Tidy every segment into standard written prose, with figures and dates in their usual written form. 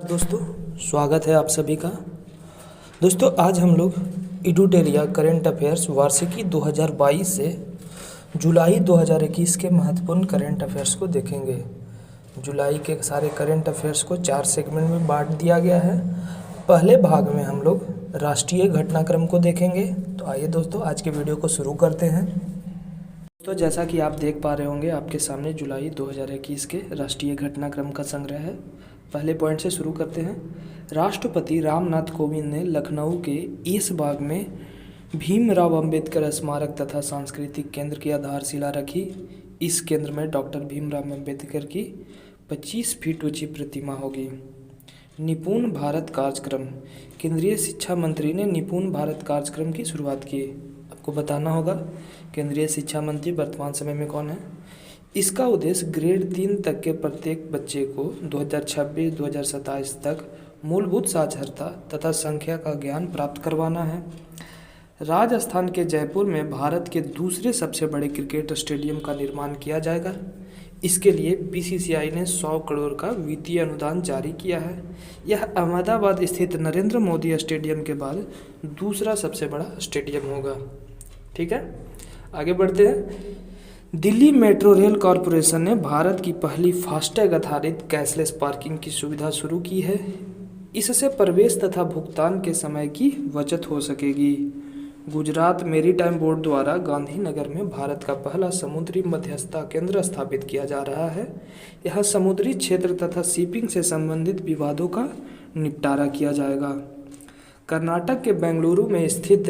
दोस्तों, स्वागत है आप सभी का। दोस्तों, आज हम लोग एडुटेरिया करंट अफेयर्स वार्षिकी 2022 से जुलाई 2021 के महत्वपूर्ण करंट अफेयर्स को देखेंगे। जुलाई के सारे करंट अफेयर्स को 4 सेगमेंट में बांट दिया गया है। पहले भाग में हम लोग राष्ट्रीय घटनाक्रम को देखेंगे। तो आइए दोस्तों, आज के वीडियो को शुरू करते हैं। तो जैसा कि आप देख पा रहे होंगे, आपके सामने जुलाई 2021 के राष्ट्रीय घटनाक्रम का संग्रह है। पहले पॉइंट से शुरू करते हैं। राष्ट्रपति रामनाथ कोविंद ने लखनऊ के ऐशबाग में भीमराव अंबेडकर स्मारक तथा सांस्कृतिक केंद्र की आधारशिला रखी। इस केंद्र में डॉक्टर भीमराव अंबेडकर की 25 फीट ऊंची प्रतिमा होगी। निपुण भारत कार्यक्रम। केंद्रीय शिक्षा मंत्री ने निपुण भारत कार्यक्रम की शुरुआत की। आपको बताना होगा केंद्रीय शिक्षा मंत्री वर्तमान समय में कौन है। इसका उद्देश्य ग्रेड 3 तक के प्रत्येक बच्चे को 2026-2027 तक मूलभूत साक्षरता तथा संख्या का ज्ञान प्राप्त करवाना है। राजस्थान के जयपुर में भारत के दूसरे सबसे बड़े क्रिकेट स्टेडियम का निर्माण किया जाएगा। इसके लिए बीसीसीआई ने 100 करोड़ का वित्तीय अनुदान जारी किया है। यह अहमदाबाद स्थित नरेंद्र मोदी स्टेडियम के बाद दूसरा सबसे बड़ा स्टेडियम होगा। ठीक है, आगे बढ़ते हैं। दिल्ली मेट्रो रेल कॉरपोरेशन ने भारत की पहली फास्टैग आधारित कैशलेस पार्किंग की सुविधा शुरू की है। इससे प्रवेश तथा भुगतान के समय की बचत हो सकेगी। गुजरात मेरीटाइम बोर्ड द्वारा गांधीनगर में भारत का पहला समुद्री मध्यस्थता केंद्र स्थापित किया जा रहा है। यह समुद्री क्षेत्र तथा शिपिंग से संबंधित विवादों का निपटारा किया जाएगा। कर्नाटक के बेंगलुरु में स्थित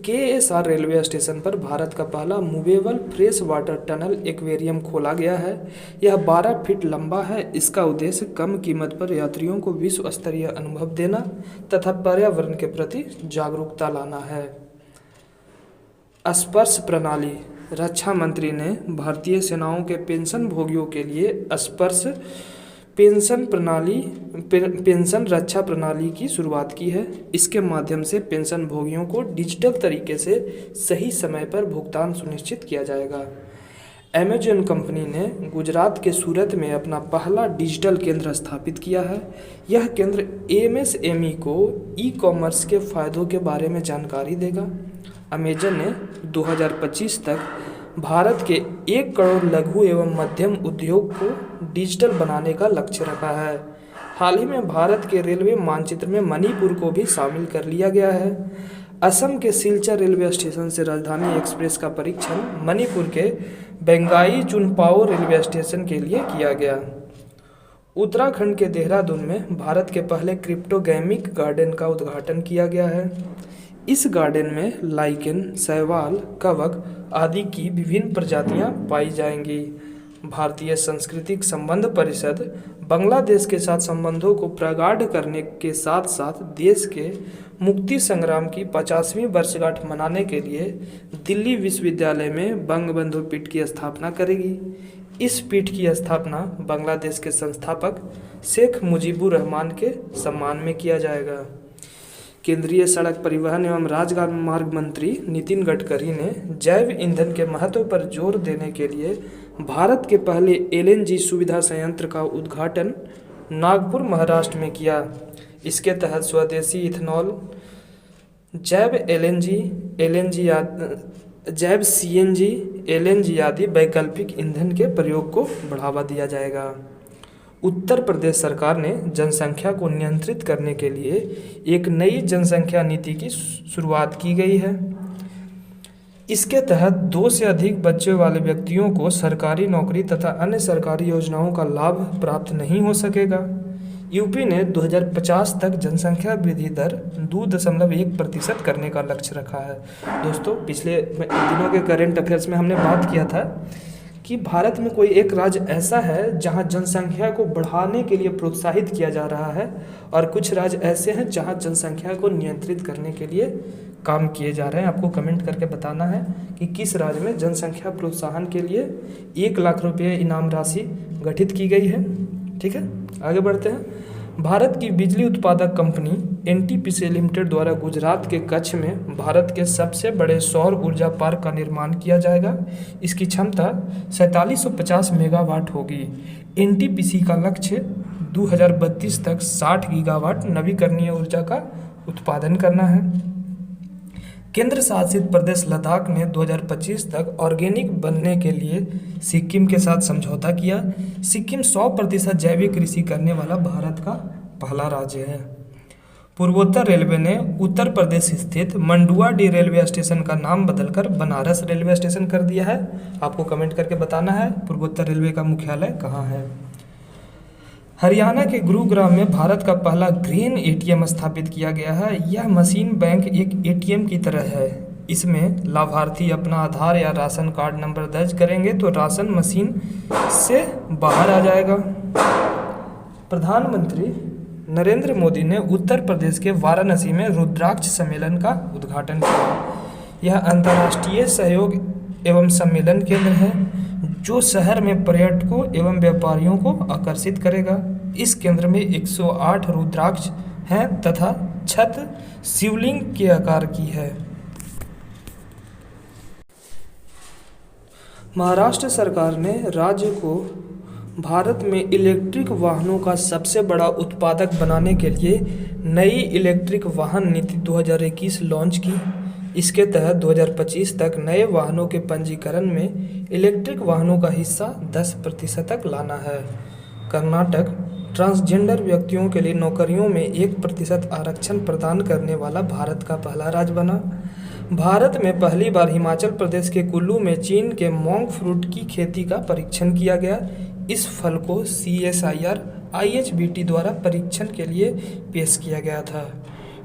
केएसआर रेलवे स्टेशन पर भारत का पहला movable fresh water tunnel aquarium खोला गया है। यह 12 फीट लंबा है। इसका उद्देश्य कम कीमत पर यात्रियों को विश्व स्तरीय अनुभव देना तथा पर्यावरण के प्रति जागरूकता लाना है। स्पर्श प्रणाली। रक्षा मंत्री ने भारतीय सेनाओं के पेंशन भोगियों के लिए स्पर्श पेंशन रक्षा प्रणाली की शुरुआत की है। इसके माध्यम से पेंशन भोगियों को डिजिटल तरीके से सही समय पर भुगतान सुनिश्चित किया जाएगा। अमेजन कंपनी ने गुजरात के सूरत में अपना पहला डिजिटल केंद्र स्थापित किया है। यह केंद्र एमएसएमई को ई कॉमर्स के फायदों के बारे में जानकारी देगा। अमेजन ने 2025 तक भारत के 1 करोड़ लघु एवं मध्यम उद्योग को डिजिटल बनाने का लक्ष्य रखा है। हाल ही में भारत के रेलवे मानचित्र में मणिपुर को भी शामिल कर लिया गया है। असम के सिलचर रेलवे स्टेशन से राजधानी एक्सप्रेस का परीक्षण मणिपुर के बेंगाई चुनपाओ रेलवे स्टेशन के लिए किया गया। उत्तराखंड के देहरादून में भारत के पहले क्रिप्टोगैमिक गार्डन का उद्घाटन किया गया है। इस गार्डन में लाइकेन, शैवाल, कवक आदि की विभिन्न प्रजातियां पाई जाएंगी। भारतीय सांस्कृतिक संबंध परिषद बांग्लादेश के साथ संबंधों को प्रगाढ़ करने के साथ साथ देश के मुक्ति संग्राम की 50वीं वर्षगांठ मनाने के लिए दिल्ली विश्वविद्यालय में बंगबंधु पीठ की स्थापना करेगी। इस पीठ की स्थापना बांग्लादेश के संस्थापक शेख मुजीबुर रहमान के सम्मान में किया जाएगा। केंद्रीय सड़क परिवहन एवं राजमार्ग मंत्री नितिन गडकरी ने जैव ईंधन के महत्व पर जोर देने के लिए भारत के पहले एलएनजी सुविधा संयंत्र का उद्घाटन नागपुर, महाराष्ट्र में किया। इसके तहत स्वदेशी इथेनॉल, जैव सीएनजी, एलएनजी आदि वैकल्पिक ईंधन के प्रयोग को बढ़ावा दिया जाएगा। उत्तर प्रदेश सरकार ने जनसंख्या को नियंत्रित करने के लिए एक नई जनसंख्या नीति की शुरुआत की गई है। इसके तहत 2 से अधिक बच्चे वाले व्यक्तियों को सरकारी नौकरी तथा अन्य सरकारी योजनाओं का लाभ प्राप्त नहीं हो सकेगा। यूपी ने 2050 तक जनसंख्या वृद्धि दर 2.1% करने का लक्ष्य रखा है। दोस्तों, पिछले दिनों के करंट अफेयर्स में हमने बात किया था कि भारत में कोई एक राज्य ऐसा है जहां जनसंख्या को बढ़ाने के लिए प्रोत्साहित किया जा रहा है और कुछ राज्य ऐसे हैं जहां जनसंख्या को नियंत्रित करने के लिए काम किए जा रहे हैं। आपको कमेंट करके बताना है कि किस राज्य में जनसंख्या प्रोत्साहन के लिए 1 लाख रुपये इनाम राशि गठित की गई है। ठीक है, आगे बढ़ते हैं। भारत की बिजली उत्पादक कंपनी एनटीपीसी लिमिटेड द्वारा गुजरात के कच्छ में भारत के सबसे बड़े सौर ऊर्जा पार्क का निर्माण किया जाएगा। इसकी क्षमता 4750 मेगावाट होगी। एनटीपीसी का लक्ष्य 2032 तक 60 गीगावाट नवीकरणीय ऊर्जा का उत्पादन करना है। केंद्र शासित प्रदेश लद्दाख ने 2025 तक ऑर्गेनिक बनने के लिए सिक्किम के साथ समझौता किया। सिक्किम 100% जैविक कृषि करने वाला भारत का पहला राज्य है। पूर्वोत्तर रेलवे ने उत्तर प्रदेश स्थित मंडुआडीह रेलवे स्टेशन का नाम बदलकर बनारस रेलवे स्टेशन कर दिया है। आपको कमेंट करके बताना है पूर्वोत्तर रेलवे का मुख्यालय कहाँ है। हरियाणा के गुरुग्राम में भारत का पहला ग्रीन एटीएम स्थापित किया गया है। यह मशीन बैंक एक एटीएम की तरह है। इसमें लाभार्थी अपना आधार या राशन कार्ड नंबर दर्ज करेंगे तो राशन मशीन से बाहर आ जाएगा। प्रधानमंत्री नरेंद्र मोदी ने उत्तर प्रदेश के वाराणसी में रुद्राक्ष सम्मेलन का उद्घाटन किया। यह अंतर्राष्ट्रीय सहयोग एवं सम्मेलन केंद्र है जो शहर में पर्यटकों एवं व्यापारियों को आकर्षित करेगा। इस केंद्र में 108 रुद्राक्ष हैं तथा छत शिवलिंग के आकार की है। महाराष्ट्र सरकार ने राज्य को भारत में इलेक्ट्रिक वाहनों का सबसे बड़ा उत्पादक बनाने के लिए नई इलेक्ट्रिक वाहन नीति 2021 लॉन्च की। इसके तहत 2025 तक नए वाहनों के पंजीकरण में इलेक्ट्रिक वाहनों का हिस्सा 10% तक लाना है। कर्नाटक ट्रांसजेंडर व्यक्तियों के लिए नौकरियों में 1% आरक्षण प्रदान करने वाला भारत का पहला राज्य बना। भारत में पहली बार हिमाचल प्रदेश के कुल्लू में चीन के मोंग फ्रूट की खेती का परीक्षण किया गया। इस फल को CSIR IHBT द्वारा परीक्षण के लिए पेश किया गया था।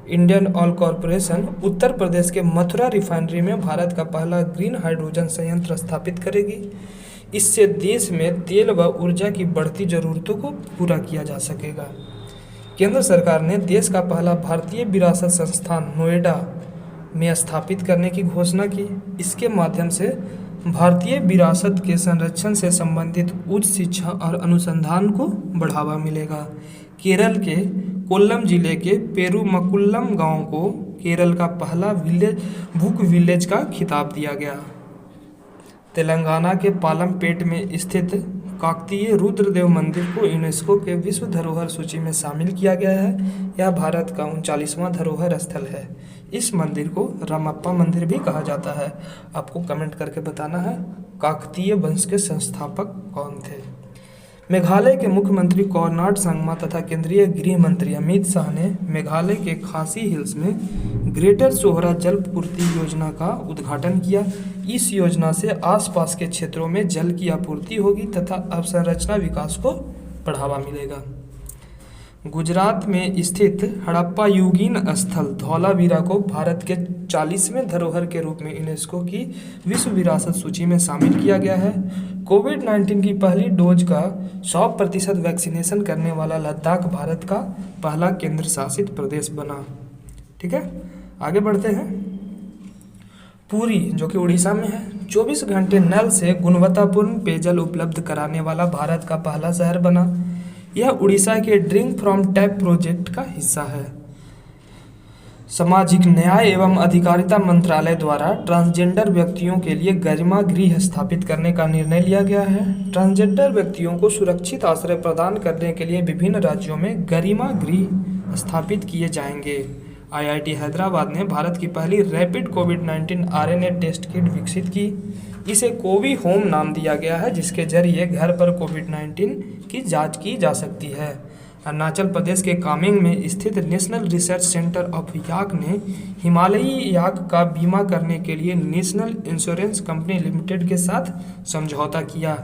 Indian oil corporation Uttar Pradesh के मथुरा रिफाइनरी में भारत का पहला ग्रीन हाइड्रोजन संयंत्र स्थापित करेगी। इससे देश में तेल व ऊर्जा की बढ़ती ज़रूरतों को पूरा किया जा सकेगा। केंद्र सरकार ने देश का पहला भारतीय विरासत संस्थान नोएडा में स्थापित करने की घोषणा की। इसके माध्यम से भारतीय विरासत के संरक्षण से संबंधित उच्च शिक्षा और अनुसंधान को बढ़ावा मिलेगा। केरल के कोल्लम जिले के पेरुमकुल्लम गांव को केरल का पहला बुक विलेज का खिताब दिया गया। तेलंगाना के पालमपेट में स्थित काकतीय रुद्रदेव मंदिर को यूनेस्को के विश्व धरोहर सूची में शामिल किया गया है। यह भारत का 39वां धरोहर स्थल है। इस मंदिर को रामप्पा मंदिर भी कहा जाता है। आपको कमेंट करके बताना है काकतीय वंश के संस्थापक कौन थे। मेघालय के मुख्यमंत्री कोनराड संगमा तथा केंद्रीय गृह मंत्री अमित शाह ने मेघालय के खासी हिल्स में ग्रेटर सोहरा जल पूर्ति योजना का उद्घाटन किया। इस योजना से आसपास के क्षेत्रों में जल की आपूर्ति होगी तथा अवसंरचना विकास को बढ़ावा मिलेगा। गुजरात में स्थित हड़प्पा युगीन स्थल धौलावीरा को भारत के 40वें धरोहर के रूप में यूनेस्को की विश्व विरासत सूची में शामिल किया गया है। कोविड-19 की पहली डोज का 100% वैक्सीनेशन करने वाला लद्दाख भारत का पहला केंद्र शासित प्रदेश बना। ठीक है, आगे बढ़ते हैं। पुरी जो कि उड़ीसा में है, 24 घंटे नल से गुणवत्तापूर्ण पेयजल उपलब्ध कराने वाला भारत का पहला शहर बना। यह उड़ीसा के ड्रिंक फ्रॉम टैप प्रोजेक्ट का हिस्सा है। सामाजिक न्याय एवं अधिकारिता मंत्रालय द्वारा ट्रांसजेंडर व्यक्तियों के लिए गरिमा गृह स्थापित करने का निर्णय लिया गया है। ट्रांसजेंडर व्यक्तियों को सुरक्षित आश्रय प्रदान करने के लिए विभिन्न राज्यों में गरिमा गृह स्थापित किए जाएंगे। IIT हैदराबाद ने भारत की पहली रैपिड कोविड-19 RNA टेस्ट किट विकसित की। इसे कोवी होम नाम दिया गया है, जिसके जरिए घर पर कोविड-19 की जांच की जा सकती है। अरुणाचल प्रदेश के कामेंग में स्थित नेशनल रिसर्च सेंटर ऑफ याक ने हिमालयी याक का बीमा करने के लिए नेशनल इंश्योरेंस कंपनी लिमिटेड के साथ समझौता किया।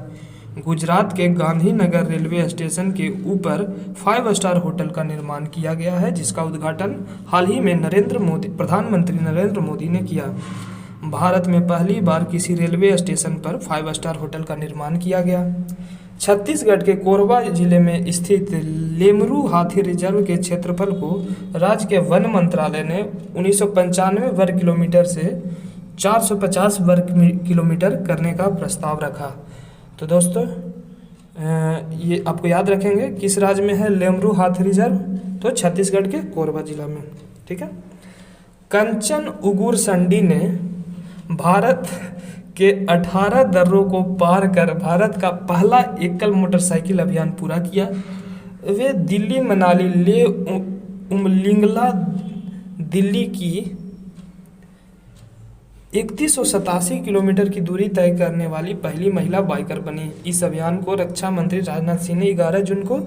गुजरात के गांधीनगर रेलवे स्टेशन के ऊपर 5 स्टार होटल का निर्माण किया गया है, जिसका उद्घाटन हाल ही में प्रधानमंत्री नरेंद्र मोदी ने किया। भारत में पहली बार किसी रेलवे स्टेशन पर 5 स्टार होटल का निर्माण किया गया। छत्तीसगढ़ के कोरबा जिले में स्थित लेमरू हाथी रिजर्व के क्षेत्रफल को राज्य के वन मंत्रालय ने 1995 वर्ग किलोमीटर से 450 वर्ग किलोमीटर करने का प्रस्ताव रखा। तो दोस्तों ये आपको याद रखेंगे किस राज्य में है लेमरू हाथी रिजर्व, तो छत्तीसगढ़ के कोरबा जिला में। ठीक है। कंचन उगुर संडी ने भारत के 18 दर्रों को पार कर भारत का पहला एकल मोटरसाइकिल अभियान पूरा किया। वे दिल्ली मनाली ले उमलिंगला दिल्ली की 3187 किलोमीटर की दूरी तय करने वाली पहली महिला बाइकर बनी। इस अभियान को रक्षा मंत्री राजनाथ सिंह ने 11 जून को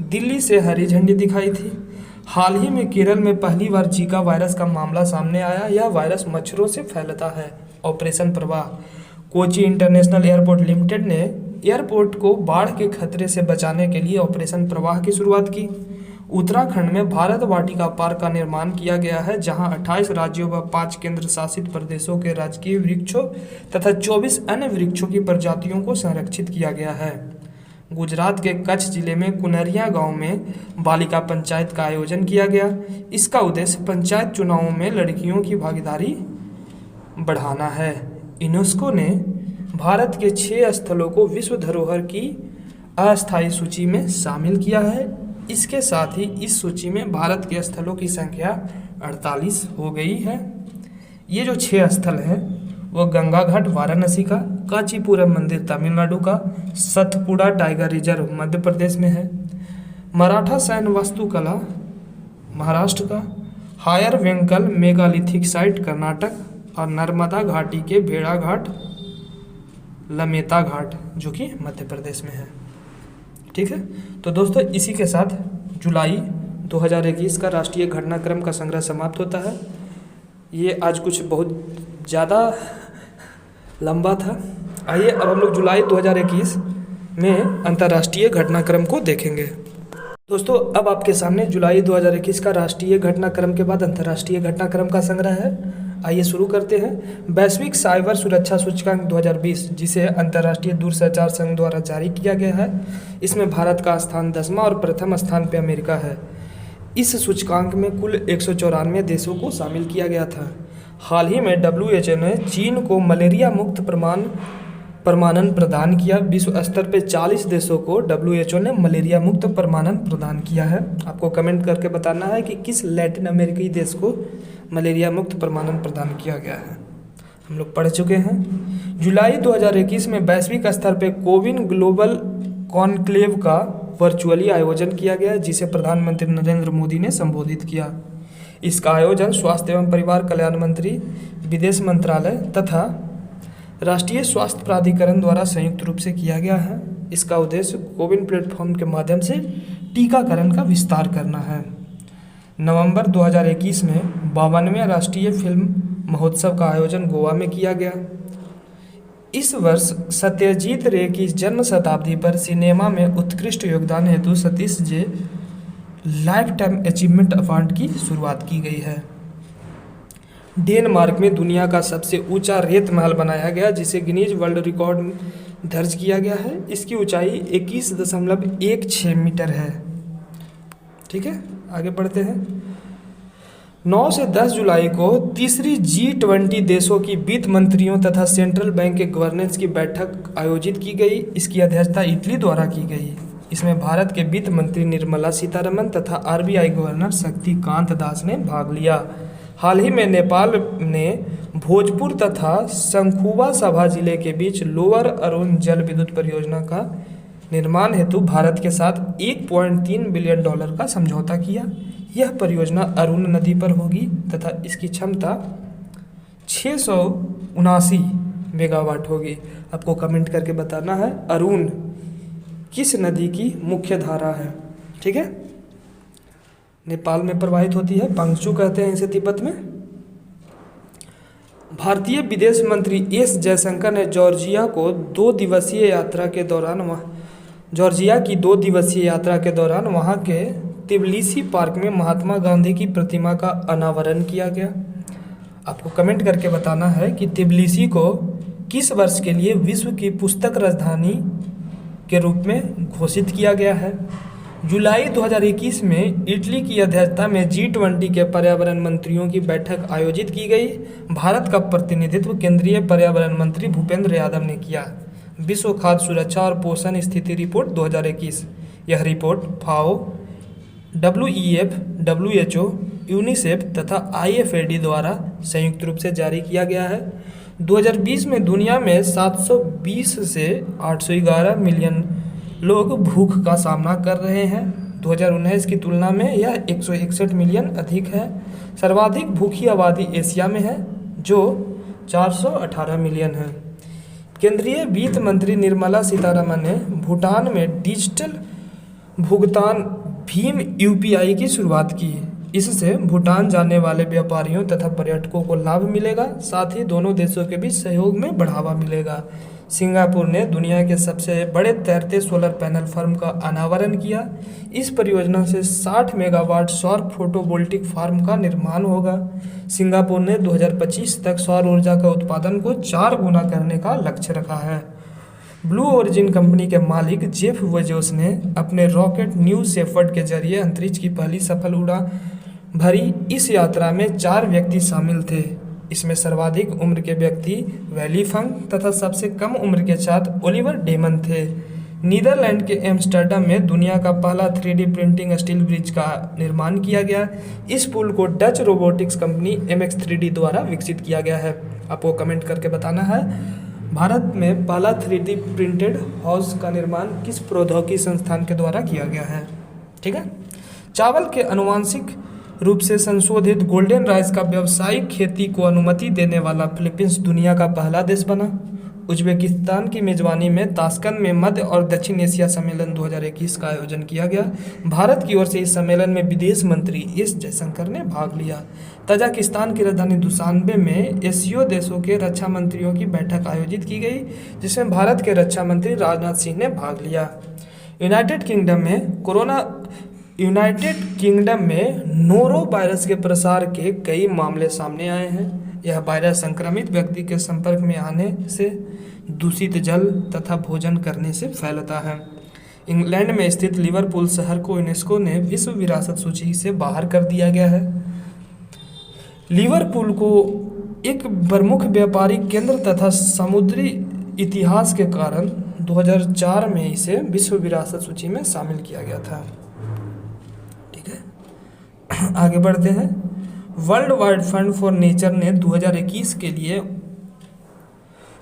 दिल्ली से हरी झंडी दिखाई थी। हाल ही में केरल में पहली बार जीका वायरस का मामला सामने आया। यह वायरस मच्छरों से फैलता है। ऑपरेशन प्रवाह। कोची इंटरनेशनल एयरपोर्ट लिमिटेड ने एयरपोर्ट को बाढ़ के खतरे से बचाने के लिए ऑपरेशन प्रवाह की शुरुआत की। उत्तराखंड में भारत वाटिका पार्क का निर्माण किया गया है, जहां 28 राज्यों व 5 केंद्र शासित प्रदेशों के राजकीय वृक्षों तथा 24 अन्य वृक्षों की प्रजातियों को संरक्षित किया गया है। गुजरात के कच्छ जिले में कुनरिया गांव में बालिका पंचायत का आयोजन किया गया। इसका उद्देश्य पंचायत चुनावों में लड़कियों की भागीदारी बढ़ाना है। यूनेस्को ने भारत के 6 स्थलों को विश्व धरोहर की अस्थायी सूची में शामिल किया है। इसके साथ ही इस सूची में भारत के स्थलों की संख्या 48 हो गई है। ये जो 6 स्थल हैं वो गंगा घाट वाराणसी का, कांचीपुरम मंदिर तमिलनाडु का, सतपुड़ा टाइगर रिजर्व मध्य प्रदेश में है, मराठा सैन्य वास्तुकला महाराष्ट्र का, हायर वेंकल मेगालिथिक साइट कर्नाटक और नर्मदा घाटी के भेड़ा घाट लमेता घाट जो कि मध्य प्रदेश में है। ठीक है, तो दोस्तों इसी के साथ जुलाई 2021 का राष्ट्रीय घटनाक्रम का संग्रह समाप्त होता है। ये आज कुछ बहुत ज़्यादा लंबा था। आइए अब हम लोग जुलाई 2021 में अंतर्राष्ट्रीय घटनाक्रम को देखेंगे। दोस्तों अब आपके सामने जुलाई 2021 का राष्ट्रीय घटनाक्रम के बाद अंतर्राष्ट्रीय घटनाक्रम का संग्रह है। आइए शुरू करते हैं। वैश्विक साइबर सुरक्षा सूचकांक 2020, जिसे अंतर्राष्ट्रीय दूरसंचार संघ द्वारा जारी किया गया है, इसमें भारत का स्थान 10वां और प्रथम स्थान पर अमेरिका है। इस सूचकांक में कुल 194 देशों को शामिल किया गया था। हाल ही में WHO ने चीन को मलेरिया मुक्त प्रमाणन प्रदान किया। विश्व स्तर पर 40 देशों को WHO ने मलेरिया मुक्त प्रमाणन प्रदान किया है। आपको कमेंट करके बताना है कि किस लैटिन अमेरिकी देश को मलेरिया मुक्त प्रमाणन प्रदान किया गया है। हम लोग पढ़ चुके हैं। जुलाई 2021 में वैश्विक स्तर पर कोविन ग्लोबल कॉन्क्लेव का वर्चुअली आयोजन किया गया, जिसे प्रधानमंत्री नरेंद्र मोदी ने संबोधित किया। इसका आयोजन स्वास्थ्य एवं परिवार कल्याण मंत्री, विदेश मंत्रालय तथा राष्ट्रीय स्वास्थ्य प्राधिकरण द्वारा संयुक्त रूप से किया गया है। इसका उद्देश्य कोविन प्लेटफॉर्म के माध्यम से टीकाकरण का विस्तार करना है। नवंबर 2021 में 52वें राष्ट्रीय फिल्म महोत्सव का आयोजन गोवा में किया गया। इस वर्ष सत्यजीत रे की जन्म शताब्दी पर सिनेमा में उत्कृष्ट योगदान हेतु सतीश जे लाइफ टाइम अचीवमेंट अवार्ड की शुरुआत की गई है। डेनमार्क में दुनिया का सबसे ऊंचा रेत महल बनाया गया, जिसे गिनीज वर्ल्ड रिकॉर्ड में दर्ज किया गया है। इसकी ऊंचाई 21.16 मीटर है। ठीक है, आगे बढ़ते हैं। 9 से 10 जुलाई को तीसरी G20 देशों की वित्त मंत्रियों तथा सेंट्रल बैंक के गवर्नेंस की बैठक आयोजित की गई। इसकी अध्यक्षता इटली द्वारा की गई। इसमें भारत के वित्त मंत्री निर्मला सीतारमण तथा RBI गवर्नर शक्तिकांत दास ने भाग लिया। हाल ही में नेपाल ने भोजपुर तथा शंखुवा सभा जिले के बीच लोअर अरुण जल विद्युत परियोजना का निर्माण हेतु भारत के साथ $1.3 बिलियन का समझौता किया। यह परियोजना अरुण नदी पर होगी तथा इसकी क्षमता 679 मेगावाट होगी। आपको कमेंट करके बताना है अरुण किस नदी की मुख्य धारा है। ठीक है, नेपाल में प्रवाहित होती है, पंगचू कहते हैं इसे तिब्बत में। भारतीय विदेश मंत्री एस जयशंकर ने जॉर्जिया की 2 दिवसीय यात्रा के दौरान वहां के तिबिलिसी पार्क में महात्मा गांधी की प्रतिमा का अनावरण किया गया। आपको कमेंट करके बताना है कि तिबिलिसी को किस वर्ष के लिए विश्व की पुस्तक राजधानी के रूप में घोषित किया गया है। जुलाई 2021 में इटली की अध्यक्षता में G20 के पर्यावरण मंत्रियों की बैठक आयोजित की गई। भारत का प्रतिनिधित्व केंद्रीय पर्यावरण मंत्री भूपेंद्र यादव ने किया। विश्व खाद्य सुरक्षा और पोषण स्थिति रिपोर्ट 2021, यह report FAO, WEF, WHO, UNICEF तथा IFAD द्वारा संयुक्त रूप से जारी किया गया है। 2020 में दुनिया में 720 से 811 मिलियन लोग भूख का सामना कर रहे हैं। 2019 की तुलना में यह 161 मिलियन अधिक है। सर्वाधिक भूखी आबादी एशिया में है जो 418 मिलियन है। केंद्रीय वित्त मंत्री निर्मला सीतारमण ने भूटान में डिजिटल भुगतान भीम यूपीआई की शुरुआत की। इससे भूटान जाने वाले व्यापारियों तथा पर्यटकों को लाभ मिलेगा, साथ ही दोनों देशों के बीच सहयोग में बढ़ावा मिलेगा। सिंगापुर ने दुनिया के सबसे बड़े तैरते सोलर पैनल फार्म का अनावरण किया। इस परियोजना से 60 मेगावाट सौर फोटोवोल्टिक फार्म का निर्माण होगा। सिंगापुर ने 2025 तक सौर ऊर्जा का उत्पादन को 4 गुना करने का लक्ष्य रखा है। ब्लू ओरिजिन कंपनी के मालिक जेफ बेजोस ने अपने रॉकेट न्यू शेफर्ड के जरिए अंतरिक्ष की पहली सफल उड़ान भरी। इस यात्रा में 4 व्यक्ति शामिल थे। इसमें सर्वाधिक उम्र के व्यक्ति वैली फंग तथा सबसे कम उम्र के छात्र ओलिवर डेमन थे। नीदरलैंड के एम्स्टर्डम में दुनिया का पहला 3D प्रिंटिंग स्टील ब्रिज का निर्माण किया गया। इस पुल को डच रोबोटिक्स कंपनी MX3D द्वारा विकसित किया गया है। आपको कमेंट करके बताना है भारत में पहला 3D प्रिंटेड हाउस का निर्माण किस प्रौद्योगिकी संस्थान के द्वारा किया गया है। ठीक है। चावल के आनुवांशिक रूप से संशोधित गोल्डन राइस का व्यावसायिक खेती को अनुमति देने वाला फिलीपींस दुनिया का पहला देश बना। उज्बेकिस्तान की मेजबानी में ताशकंद में मध्य और दक्षिण एशिया सम्मेलन 2021 का आयोजन किया गया। भारत की ओर से इस सम्मेलन में विदेश मंत्री एस जयशंकर ने भाग लिया। तजाकिस्तान की राजधानी दुशान्बे में एशियो देशों के रक्षा मंत्रियों की बैठक आयोजित की गई, जिसमें भारत के रक्षा मंत्री राजनाथ सिंह ने भाग लिया। यूनाइटेड किंगडम में नोरो वायरस के प्रसार के कई मामले सामने आए हैं। यह वायरस संक्रमित व्यक्ति के संपर्क में आने से, दूषित जल तथा भोजन करने से फैलता है। इंग्लैंड में स्थित लिवरपूल शहर को यूनेस्को ने विश्व विरासत सूची से बाहर कर दिया गया है। लिवरपूल को एक प्रमुख व्यापारिक केंद्र तथा समुद्री इतिहास के कारण 2004 में इसे विश्व विरासत सूची में शामिल किया गया था। ठीक है, आगे बढ़ते हैं। World wide fund for nature ने 2021 के लिए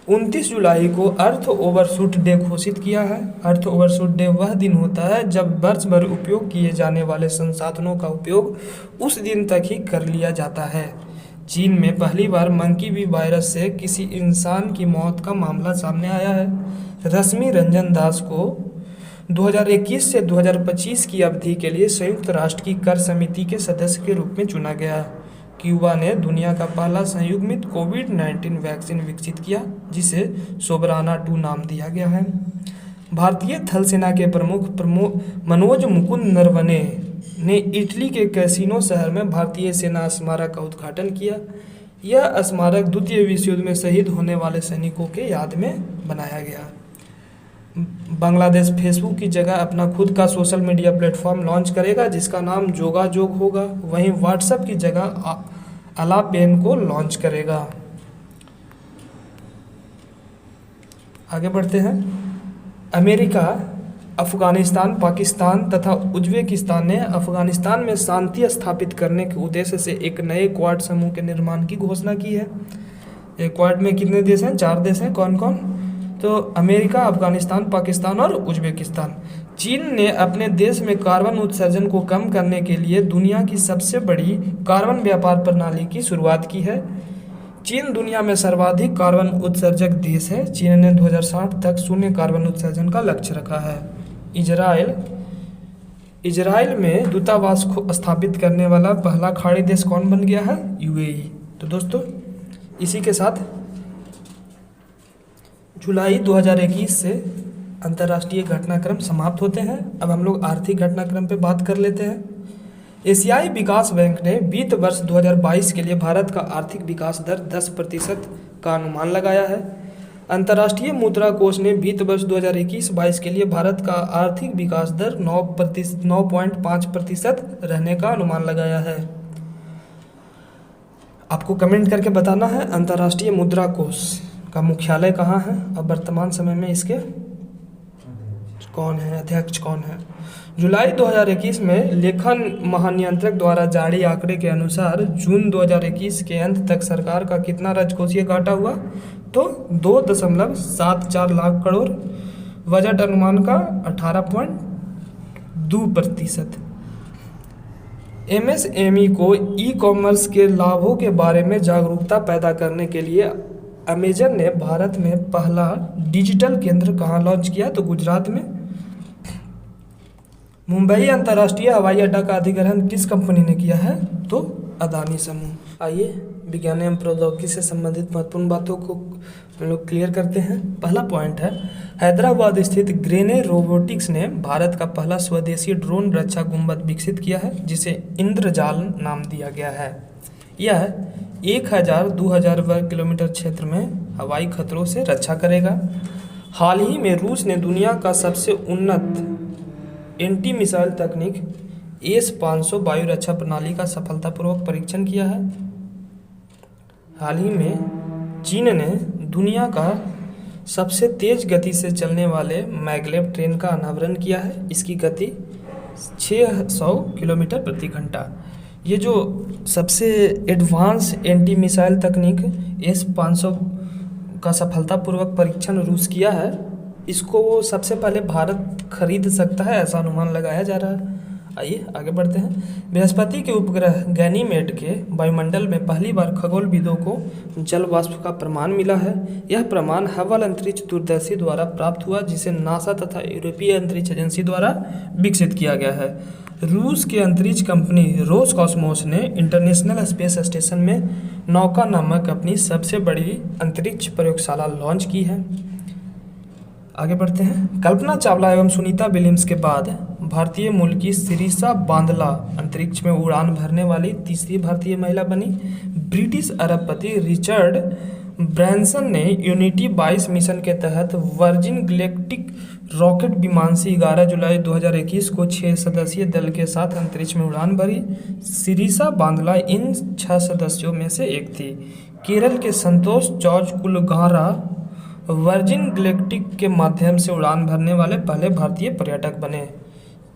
29 जुलाई को अर्थ ओवरशूट डे घोषित किया है। अर्थ ओवरशूट डे वह दिन होता है जब वर्ष भर उपयोग किए जाने वाले संसाधनों का उपयोग उस दिन तक ही कर लिया जाता है। चीन में पहली बार मंकी बी वायरस से किसी इंसान की मौत का मामला सामने आया है। रश्मि रंजन दास को 2021 से 2025 की अवधि के लिए संयुक्त राष्ट्र की कर समिति के सदस्य के रूप में चुना गया। क्यूबा ने दुनिया का पहला संयुग्मित कोविड-19 वैक्सीन विकसित किया, जिसे सोबराना 2 नाम दिया गया है। भारतीय थल सेना के प्रमुख मनोज मुकुंद नरवणे ने इटली के कैसिनो शहर में भारतीय सेना स्मारक का उद्घाटन किया। यह स्मारक द्वितीय विश्व युद्ध में शहीद होने वाले सैनिकों के याद में बनाया गया। बांग्लादेश फेसबुक की जगह अपना खुद का सोशल मीडिया प्लेटफॉर्म लॉन्च करेगा, जिसका नाम जोगाजोग होगा। वहीं व्हाट्सएप की जगह अलापेन को लॉन्च करेगा। आगे बढ़ते हैं। अमेरिका, अफगानिस्तान, पाकिस्तान तथा उज्बेकिस्तान ने अफगानिस्तान में शांति स्थापित करने के उद्देश्य से एक नए क्वाड समूह के निर्माण की घोषणा की है। एक क्वाड में कितने देश हैं? 4 देश हैं। कौन कौन? तो अमेरिका, अफगानिस्तान, पाकिस्तान और उज्बेकिस्तान। चीन ने अपने देश में कार्बन उत्सर्जन को कम करने के लिए दुनिया की सबसे बड़ी कार्बन व्यापार प्रणाली की शुरुआत की है। चीन दुनिया में सर्वाधिक कार्बन उत्सर्जक देश है। चीन ने 2060 तक शून्य कार्बन उत्सर्जन का लक्ष्य रखा है। इजराइल में दूतावास को स्थापित करने वाला पहला खाड़ी देश कौन बन गया है? UAE। तो दोस्तों, इसी के साथ जुलाई 2021 से अंतर्राष्ट्रीय घटनाक्रम समाप्त होते हैं। अब हम लोग आर्थिक घटनाक्रम पे बात कर लेते हैं। एशियाई विकास बैंक ने वित्त वर्ष 2022 के लिए भारत का आर्थिक विकास दर 10% का अनुमान लगाया है। अंतर्राष्ट्रीय मुद्रा कोष ने वित्त वर्ष 2021-22 के लिए भारत का आर्थिक विकास दर 9.5% रहने का अनुमान लगाया है। आपको कमेंट करके बताना है अंतर्राष्ट्रीय मुद्रा कोष का मुख्यालय कहाँ है और वर्तमान समय में इसके कौन है, अध्यक्ष कौन है। जुलाई 2021 में लेखन महानियंत्रक द्वारा जारी आंकड़े के अनुसार जून 2021 के अंत तक सरकार का कितना राजकोषीय घाटा हुआ? तो 2.74 लाख करोड़। बजट अनुमान का 2%। MSME को ई कॉमर्स के लाभों के बारे में जागरूकता पैदा करने के लिए अमेजन ने भारत में पहला डिजिटल केंद्र कहाँ लॉन्च किया? तो गुजरात में। मुंबई अंतर्राष्ट्रीय हवाई अड्डा का अधिग्रहण किस कंपनी ने किया है? तो अदानी समूह। आइए विज्ञान एवं प्रौद्योगिकी से संबंधित महत्वपूर्ण बातों को हम लोग क्लियर करते हैं। पहला पॉइंट है, हैदराबाद स्थित ग्रेने रोबोटिक्स ने भारत का पहला स्वदेशी ड्रोन रक्षा गुंबद विकसित किया है, जिसे इंद्रजाल नाम दिया गया है। यह 1000-2000 वर्ग किलोमीटर क्षेत्र में हवाई खतरों से रक्षा करेगा। हाल ही में रूस ने दुनिया का सबसे उन्नत एंटी मिसाइल तकनीक S-500 वायु रक्षा प्रणाली का सफलतापूर्वक परीक्षण किया है। हाल ही में चीन ने दुनिया का सबसे तेज गति से चलने वाले मैगलेव ट्रेन का अनावरण किया है। इसकी गति 600 किलोमीटर प्रति घंटा। ये जो सबसे एडवांस एंटी मिसाइल तकनीक S-500 का सफलतापूर्वक परीक्षण रूस किया है, इसको वो सबसे पहले भारत खरीद सकता है, ऐसा अनुमान लगाया जा रहा है। आइए आगे बढ़ते हैं। बृहस्पति के उपग्रह गैनीमेड के वायुमंडल में पहली बार खगोलविदों को जल वाष्प का प्रमाण मिला है। यह प्रमाण हबल अंतरिक्ष दूरदर्शी द्वारा प्राप्त हुआ, जिसे नासा तथा यूरोपीय अंतरिक्ष एजेंसी द्वारा विकसित किया गया है। रूस के अंतरिक्ष कंपनी रोसकॉस्मोस ने इंटरनेशनल स्पेस स्टेशन में नौका नामक अपनी सबसे बड़ी अंतरिक्ष प्रयोगशाला लॉन्च की है। आगे बढ़ते हैं। कल्पना चावला एवं सुनीता विलियम्स के बाद भारतीय मूल की सिरिसा बांदला अंतरिक्ष में उड़ान भरने वाली तीसरी भारतीय महिला बनी। ब्रिटिश अरबपति रिचर्ड ब्रैंसन ने यूनिटी 22 मिशन के तहत वर्जिन गैलेक्टिक रॉकेट विमान से 11 जुलाई 2021 को 6 सदस्यीय दल के साथ अंतरिक्ष में उड़ान भरी। सिरिसा बांदला इन 6 सदस्यों में से एक थी। केरल के संतोष जॉर्ज कुलगारा वर्जिन गैलेक्टिक के माध्यम से उड़ान भरने वाले पहले भारतीय पर्यटक बने।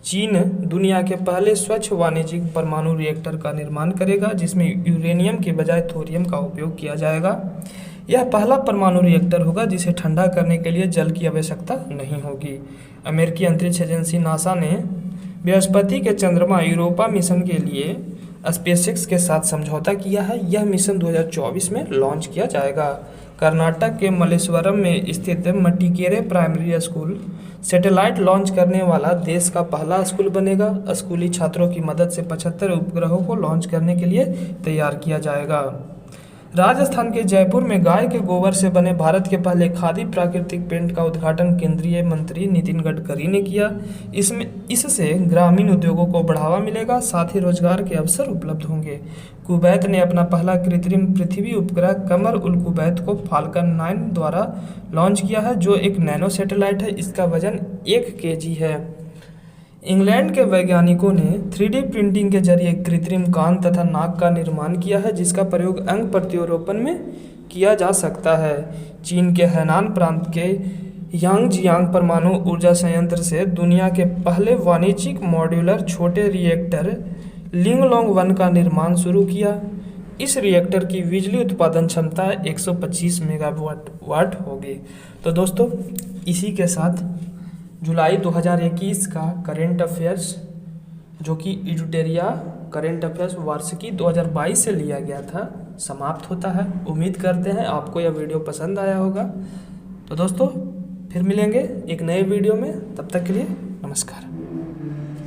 चीन दुनिया के पहले स्वच्छ वाणिज्यिक परमाणु रिएक्टर का निर्माण करेगा, जिसमें यूरेनियम के बजाय थोरियम का उपयोग किया जाएगा। यह पहला परमाणु रिएक्टर होगा जिसे ठंडा करने के लिए जल की आवश्यकता नहीं होगी। अमेरिकी अंतरिक्ष एजेंसी नासा ने बृहस्पति के चंद्रमा यूरोपा मिशन के लिए स्पेसएक्स के साथ समझौता किया है। यह मिशन 2024 में लॉन्च किया जाएगा। कर्नाटक के मल्लेश्वरम में स्थित मटिकेरे प्राइमरी स्कूल सैटेलाइट लॉन्च करने वाला देश का पहला स्कूल बनेगा। स्कूली छात्रों की मदद से 75 उपग्रहों को लॉन्च करने के लिए तैयार किया जाएगा। राजस्थान के जयपुर में गाय के गोबर से बने भारत के पहले खादी प्राकृतिक पेंट का उद्घाटन केंद्रीय मंत्री नितिन गडकरी ने किया। इससे ग्रामीण उद्योगों को बढ़ावा मिलेगा, साथ ही रोजगार के अवसर उपलब्ध होंगे। कुवैत ने अपना पहला कृत्रिम पृथ्वी उपग्रह कमर उल कुवैत को फाल्कन 9 द्वारा लॉन्च किया है, जो एक नैनो सैटेलाइट है। इसका वजन 1 kg है। इंग्लैंड के वैज्ञानिकों ने 3D प्रिंटिंग के जरिए कृत्रिम कान तथा नाक का निर्माण किया है, जिसका प्रयोग अंग प्रत्यारोपण में किया जा सकता है। चीन के हैनान प्रांत के यांगजियांग परमाणु ऊर्जा संयंत्र से दुनिया के पहले वाणिज्यिक मॉड्यूलर छोटे रिएक्टर लिंगलोंग 1 का निर्माण शुरू किया। इस रिएक्टर की बिजली उत्पादन क्षमता 125 मेगावाट होगी। तो दोस्तों, इसी के साथ जुलाई 2021 का करेंट अफेयर्स, जो कि इडुटेरिया करेंट अफेयर्स वार्षिकी 2022 से लिया गया था, समाप्त होता है। उम्मीद करते हैं आपको यह वीडियो पसंद आया होगा। तो दोस्तों, फिर मिलेंगे एक नए वीडियो में। तब तक के लिए नमस्कार।